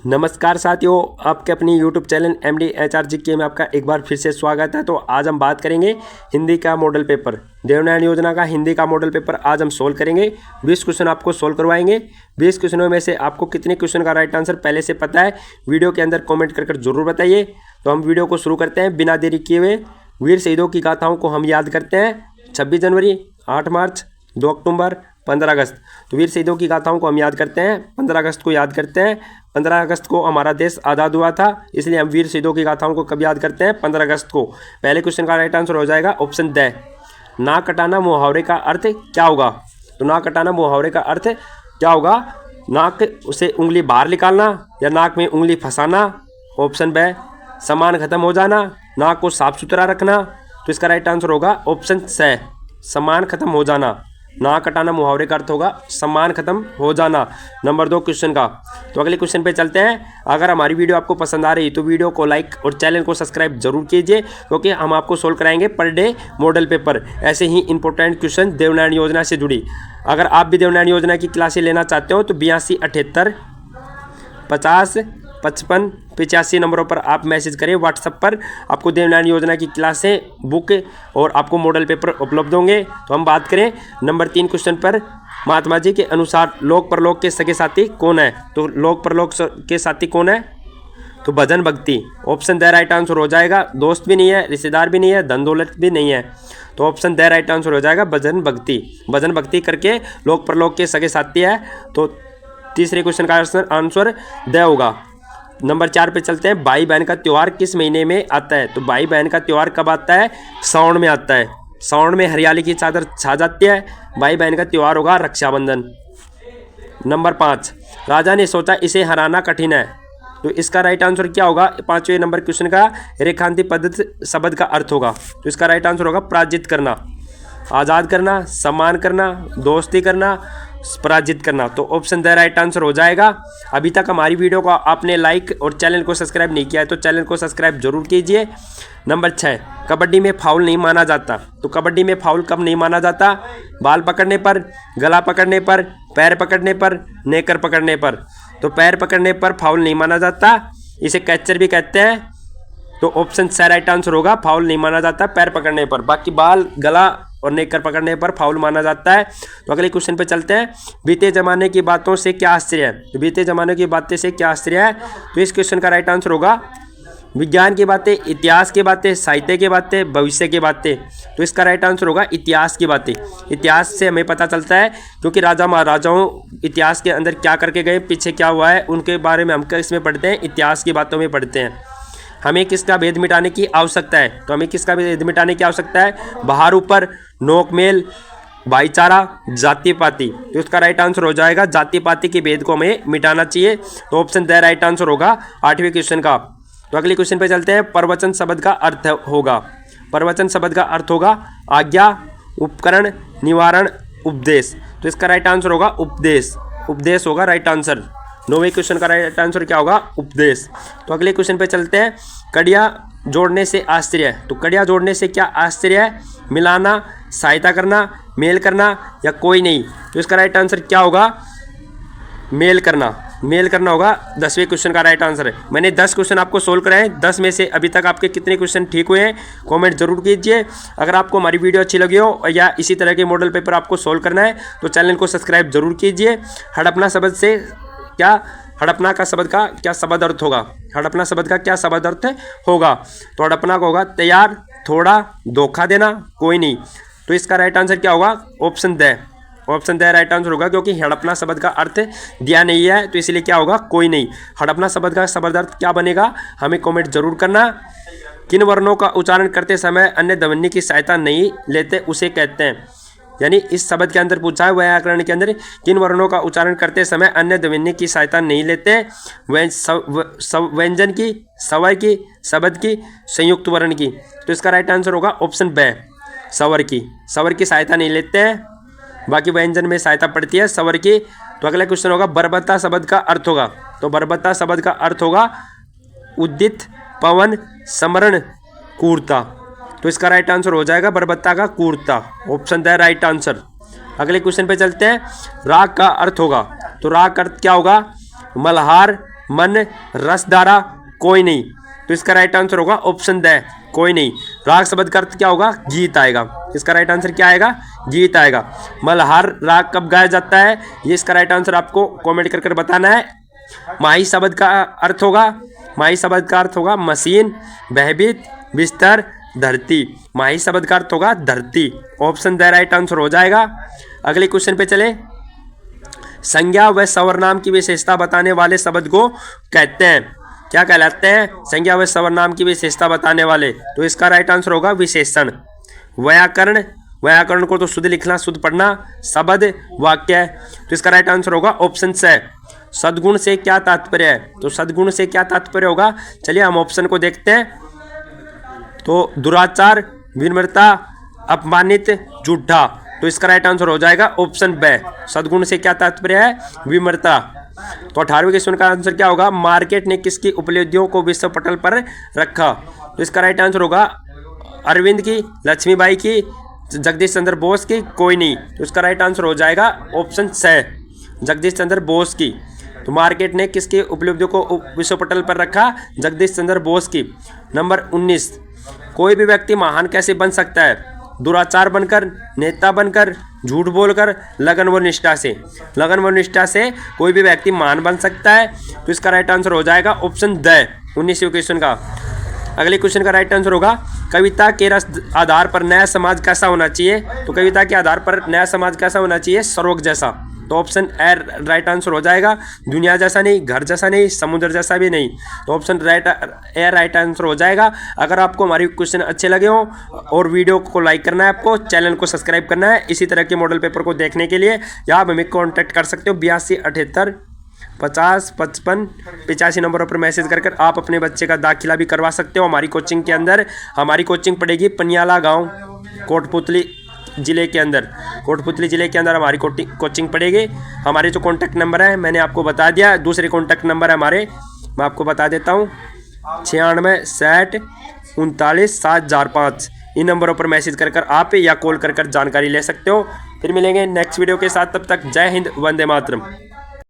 नमस्कार साथियों, आपके अपनी YouTube चैनल MD HRGK में आपका एक बार फिर से स्वागत है। तो आज हम बात करेंगे हिंदी का मॉडल पेपर, देवनागरी योजना का हिंदी का मॉडल पेपर आज हम सोल्व करेंगे। 20 क्वेश्चन आपको सोल्व करवाएंगे। 20 क्वेश्चनों में से आपको कितने क्वेश्चन का राइट आंसर पहले से पता है, वीडियो के अंदर कॉमेंट कर जरूर बताइए। तो हम वीडियो को शुरू करते हैं बिना देरी किए हुए। वीर शहीदों की गाथाओं को हम याद करते हैं। 26 जनवरी, 8 मार्च, 2 अक्टूबर, 15 अगस्त। तो वीर शहीदों की गाथाओं को हम याद करते हैं, 15 अगस्त को याद करते हैं। 15 अगस्त को हमारा देश आज़ाद हुआ था, इसलिए हम वीर शहीदों की गाथाओं को कब याद करते हैं? 15 अगस्त को। पहले क्वेश्चन का राइट आंसर हो जाएगा ऑप्शन द। ना कटाना मुहावरे का अर्थ क्या होगा? तो ना कटाना मुहावरे का अर्थ क्या होगा? नाक से उंगली बाहर निकालना या नाक में उंगली फंसाना। ऑप्शन ब। सामान खत्म हो जाना, नाक को साफ सुथरा रखना। तो इसका राइट आंसर होगा ऑप्शन स, सामान खत्म हो जाना। ना कटाना मुहावरे का अर्थ होगा सम्मान खत्म हो जाना। नंबर 2 क्वेश्चन का। तो अगले क्वेश्चन पे चलते हैं। अगर हमारी वीडियो आपको पसंद आ रही है तो वीडियो को लाइक और चैनल को सब्सक्राइब जरूर कीजिए, क्योंकि हम आपको सोल्व कराएंगे पर डे मॉडल पेपर, ऐसे ही इंपॉर्टेंट क्वेश्चन देवनागरी योजना से जुड़ी। अगर आप भी देवनागरी योजना की क्लासें लेना चाहते हो तो 82 78 50 55 85 नंबरों पर आप मैसेज करें व्हाट्सएप पर। आपको देवनागरी योजना की क्लासें, बुक और आपको मॉडल पेपर उपलब्ध होंगे। तो हम बात करें नंबर 3 क्वेश्चन पर। महात्मा जी के अनुसार लोक परलोक के सगे साथी कौन है? तो लोक परलोक के साथी कौन है? तो भजन भक्ति। ऑप्शन द राइट आंसर हो जाएगा। दोस्त भी नहीं है, रिश्तेदार भी नहीं है, धन दौलत भी नहीं है। तो ऑप्शन द राइट आंसर हो जाएगा भजन भक्ति। भजन भक्ति करके लोक परलोक के सगे साथी है। तो तीसरे क्वेश्चन का आंसर द होगा। नंबर 4 पे चलते हैं। भाई बहन का त्यौहार किस महीने में आता है? तो भाई बहन का त्यौहार कब आता है? सावन में आता है। सावन में हरियाली की चादर छा जाती है। भाई बहन का त्यौहार होगा रक्षाबंधन। नंबर 5, राजा ने सोचा इसे हराना कठिन है। तो इसका राइट आंसर क्या होगा? 5वें नंबर क्वेश्चन का रेखांति पद्धति शब्द का अर्थ होगा। तो इसका राइट आंसर होगा पराजित करना, आज़ाद करना, सम्मान करना, दोस्ती करना, पराजित करना। तो ऑप्शन द राइट आंसर हो जाएगा। अभी तक हमारी वीडियो को आपने लाइक और चैनल को सब्सक्राइब नहीं किया है तो चैनल को सब्सक्राइब जरूर कीजिए। नंबर 6, कबड्डी में फाउल नहीं माना जाता। तो कबड्डी में फाउल कब नहीं माना जाता? बाल पकड़ने पर, गला पकड़ने पर, पैर पकड़ने पर, नेकर पकड़ने पर। तो पैर पकड़ने पर फाउल नहीं माना जाता, इसे कैचर भी कहते हैं। तो ऑप्शन सी राइट आंसर होगा, फाउल नहीं माना जाता पैर पकड़ने पर। बाकी बाल, गला और नेकर पकड़ने पर फाउल माना जाता है। तो अगले क्वेश्चन पे चलते हैं। बीते जमाने की बातों से क्या आश्चर्य है? तो बीते जमाने की बातें से क्या आश्चर्य है? तो इस क्वेश्चन का राइट आंसर होगा विज्ञान की बातें, इतिहास की बातें, साहित्य की बातें, भविष्य की बातें। तो इसका राइट आंसर होगा इतिहास की बातें। इतिहास से हमें पता चलता है, क्योंकि राजा महाराजाओं इतिहास के अंदर क्या करके गए, पीछे क्या हुआ है, उनके बारे में हम किसमें पढ़ते हैं? इतिहास की बातों में पढ़ते हैं। हमें किसका भेद मिटाने की आवश्यकता है? तो हमें किसका भेद मिटाने की आवश्यकता है? बाहर ऊपर, नोकमेल, भाईचारा, जाति पाति। तो इसका राइट आंसर हो जाएगा जाति पाति के भेद को हमें मिटाना चाहिए। तो ऑप्शन द राइट आंसर होगा 8वें क्वेश्चन का। तो अगले क्वेश्चन पे चलते हैं। प्रवचन शब्द का अर्थ होगा। प्रवचन शब्द का अर्थ होगा आज्ञा, उपकरण, निवारण, उपदेश। तो इसका राइट आंसर होगा उपदेश। उपदेश होगा राइट आंसर। 9वें क्वेश्चन का राइट आंसर क्या होगा? उपदेश। तो अगले क्वेश्चन पे चलते हैं। कड़ियाँ जोड़ने से आश्चर्य है। तो कड़ियाँ जोड़ने से क्या आश्चर्य है? मिलाना, सहायता करना, मेल करना या कोई नहीं। तो इसका राइट आंसर क्या होगा? मेल करना। मेल करना होगा 10वें क्वेश्चन का राइट आंसर है। मैंने 10 क्वेश्चन आपको सोल्व कराए हैं। 10 में से अभी तक आपके कितने क्वेश्चन ठीक हुए हैं कमेंट जरूर कीजिए। अगर आपको हमारी वीडियो अच्छी लगी हो या इसी तरह के मॉडल पेपर आपको सोल्व करना है तो चैनल को सब्सक्राइब जरूर कीजिए। हड़पना शब्द से क्या, हड़पना का शब्द का क्या शब्द अर्थ होगा? हड़पना शब्द का क्या शब्द अर्थ होगा? तो हड़पना का होगा तैयार, थोड़ा, धोखा देना, कोई नहीं। तो इसका राइट आंसर क्या होगा? Option the. Option the right answer होगा, क्योंकि हड़पना शब्द का अर्थ दिया नहीं है तो इसलिए क्या होगा? कोई नहीं। हड़पना शब्द का शब्द अर्थ क्या बनेगा? हमें कमेंट जरूर करना। किन वर्णों का उच्चारण करते समय अन्य ध्वनि की सहायता नहीं लेते उसे कहते हैं? यानी इस शब्द के अंदर पूछा है व्याकरण के अंदर, किन वर्णों का उच्चारण करते समय अन्य ध्वनि की सहायता नहीं लेते? व्यंजन की, स्वर की, शब्द की, संयुक्त वर्ण की। तो इसका राइट आंसर होगा ऑप्शन ब, स्वर की। स्वर की सहायता नहीं लेते हैं, बाकी व्यंजन में सहायता पड़ती है स्वर की। तो अगला क्वेश्चन होगा बर्बरता शब्द का अर्थ होगा। तो बर्बरता शब्द का अर्थ होगा उदित, पवन, समरण, क्रूरता। तो इसका राइट आंसर हो जाएगा बर्बरता का क्रूरता। Option the right answer. अगले क्वेश्चन पे चलते हैं। राग का अर्थ होगा। तो राग का अर्थ क्या होगा? मल्हार, मन रस धारा कोई नहीं, तो इसका राइट आंसर होगा ऑप्शन द कोई नहीं। राग शब्द का अर्थ क्या होगा, गीत आएगा। इसका राइट आंसर क्या आएगा, गीत आएगा। मल्हार राग कब गाया जाता है, ये इसका राइट आंसर आपको कमेंट कर बताना है। माही शब्द का अर्थ होगा, माही शब्द का अर्थ होगा मशीन, भयभीत, बिस्तर, धरती। माही शब्द का अर्थ होगा धरती, ऑप्शन द राइट आंसर हो जाएगा। अगले क्वेश्चन पे चले। संज्ञा व सर्वनाम की विशेषता बताने वाले शब्द को कहते हैं, क्या कहलाते हैं, संज्ञा व सर्वनाम की विशेषता बताने वाले, तो इसका राइट आंसर होगा विशेषण। व्याकरण, व्याकरण को तो शुद्ध लिखना, शुद्ध पढ़ना, शब्द, वाक्य, तो इसका राइट आंसर होगा ऑप्शन से। सद्गुण से क्या तात्पर्य है, तो सद्गुण से क्या तात्पर्य होगा, चलिए हम ऑप्शन को देखते हैं। तो दुराचार, विनम्रता, अपमानित, झूठा, तो इसका राइट आंसर हो जाएगा ऑप्शन बे। सद्गुण से क्या तात्पर्य है, विनम्रता। तो 18वें क्वेश्चन का आंसर क्या होगा, मार्केट ने किसकी उपलब्धियों को विश्व पटल पर रखा, तो इसका राइट आंसर होगा अरविंद की, लक्ष्मीबाई की, जगदीश चंद्र बोस की, कोई नहीं, तो इसका राइट आंसर हो जाएगा ऑप्शन से, जगदीश चंद्र बोस की। तो मार्केट ने किसकी उपलब्धियों को विश्व पटल पर रखा, जगदीश चंद्र बोस की। नंबर 19, कोई भी व्यक्ति महान कैसे बन सकता है, दुराचार बनकर, नेता बनकर, झूठ बोलकर, लगन व निष्ठा से। लगन व निष्ठा से कोई भी व्यक्ति महान बन सकता है, तो इसका राइट आंसर हो जाएगा ऑप्शन द 19वें क्वेश्चन का। अगले क्वेश्चन का राइट आंसर होगा, कविता के रस आधार पर नया समाज कैसा होना चाहिए, तो कविता के आधार पर नया समाज कैसा होना चाहिए, स्वर्ग जैसा, तो ऑप्शन ए राइट आंसर हो जाएगा। दुनिया जैसा नहीं, घर जैसा नहीं, समुद्र जैसा भी नहीं, तो ऑप्शन ए राइट आंसर हो जाएगा। अगर आपको हमारी क्वेश्चन अच्छे लगे हो और वीडियो को लाइक करना है, आपको चैनल को सब्सक्राइब करना है इसी तरह के मॉडल पेपर को देखने के लिए, या आप हमें कॉन्टैक्ट कर सकते हो 82 78 50 55 85 नंबरों पर मैसेज कर आप अपने बच्चे का दाखिला भी करवा सकते हो हमारी कोचिंग के अंदर। हमारी कोचिंग पड़ेगी पनियाला गाँव, कोटपुतली जिले के अंदर, कोटपुतली जिले के अंदर हमारी कोचिंग पड़ेगी। हमारे जो कॉन्टैक्ट नंबर है मैंने आपको बता दिया, दूसरे कॉन्टैक्ट नंबर है हमारे, मैं आपको बता देता हूँ 96 60 39 705। इन नंबरों पर मैसेज कर आप या कॉल कर जानकारी ले सकते हो। फिर मिलेंगे नेक्स्ट वीडियो के साथ, तब तक जय हिंद, वंदे मातरम।